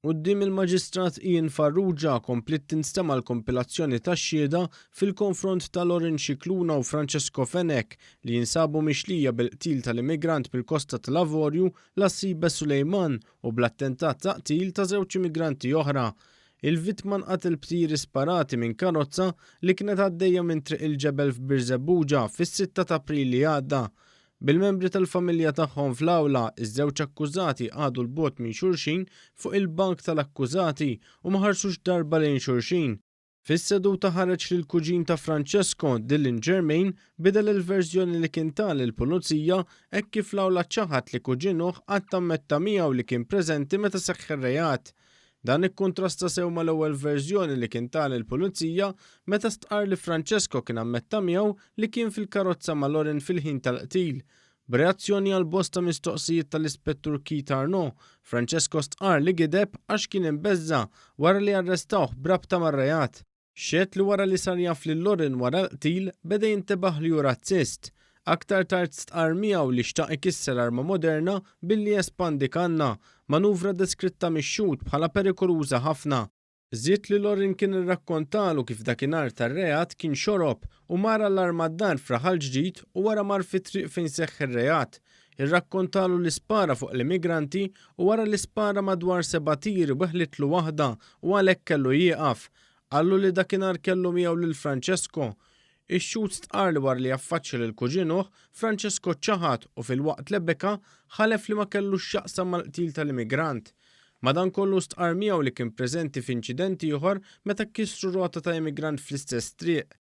Quddiem il-Maġistrat Ian Farrugia komplet tinstema' l-kompilazzjoni tax-xhieda fil-konfront ta' Loren Scicluna u Francesco Fenech li jinsabu mixlija bil-qtil tal-immigrant bil-Kosta tal-Lavorju Lassiba Sulejman u bl-attentat ta' qtil ta' żewġ immigranti oħra. Il-vittma nqatel b'tiri sparati minn karozza li kienet għaddejja minn triq il-ġebel f'Birżebbuġa fis-6 ta' April li għadda. Bil-membri tal-familja tagħhom fl-awla, iż-żewġ akkużati għadu l-bogħod minn xulxin fuq il-bank tal-akkużati u ma ħarsux darba lejn xulxin. Fis-seduta ħareġ li l-kuġin ta' Francesco, Dylan Germain, bidel il-verżjoni li kien tal il-pulizija hekk kif l-awla ċaħat li kuġinuh qatt tammetta miegħu li kien preżenti meta seħħ ir-reat. Dan ikkontrasta sew mal-ewwel verżjoni li kien tal il-pulizija meta stqar li Francesco kien ammetta miegħu li kien fil-karozza ma' Loren fil-ħin tal-qtil. B'reazzjoni għal bosta mistoqsijiet tal-Ispettur Keith Arnaud, Francesco stqar li gideb għax kien imbeżża wara li arrestawh brabta mar-reat. Xed li wara li sar jaf lil Loren wara l-qtil beda jintebaħ li hu razzist. Aktar tard stqar miegħu li xtaq ikisser arma moderna billi jespandi kanna, manuvra deskritta mix-xhud bħala perikoluża ħafna. Żied li Loren kien irrakkontalu kif dakinhar tar-reat kien xorob u mara l-arma d-dar fraħal ġdid u wara mar fit-triq fejn seħħ ir-reat. Irrakkontalu li spara fuq l-immigranti u wara li spara madwar 7 tieri weħlitlu waħda u għalhekk kellu jieqaf. Qallu li dakinhar kellu miegħu lil Francesco. Ix-xhud stqar li wara li jaffaċċja lil kuġinuh, Francesco ċaħat u fil-waqt li beka ħalef li ma kellux x'jaqsam mal-qtil tal-immigrant. Madankollu stqar miegħu li kien preżenti f'inċidenti ieħor meta kkissru rota ta' immigrant fl-istess triq.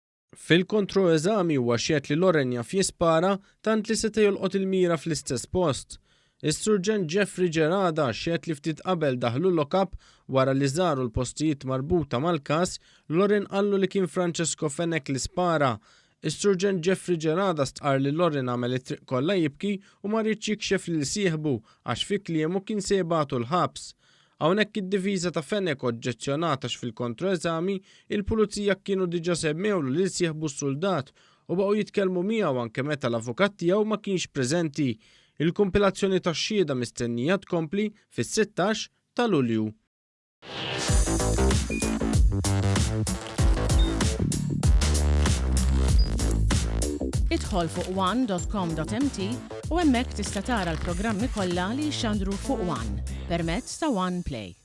Fil-kontroeżami huwa xjed li Loren jaf jispara tant li seta' jolqot il-mira fl-istess post. Is-Surġent Jeffrey Gerada xjed li ftit qabel daħlu l-lokab wara li żaru l-postijiet marbuta mal-każ, Loren qallu li kien Francesco Fenech li spara. Is-Surġent Jeffrey Gerada stqar li Loren għamel it-triq kollha jibki u ma rridx jikxef lil sieħbu għax fi kliemu kien se jibgħatu l-ħabs. Hawnhekk id-diviża ta' Fenech oġġezzjonata fil-kontroeżami il-pulizija kienu diġà semmewlu lil sieħbu s-soldat u baqgħu jitkellmu miegħu anke meta l-avukat tiegħu ma kienx preżenti. Il-kompilazzjoni tax-xhieda mistennija tkompli fis-16 ta' Lulju. Idħol fuq one.com.mt u hemmhekk tista' tara l-programmi kollha li jxandru fuq One permezz ta' One Play.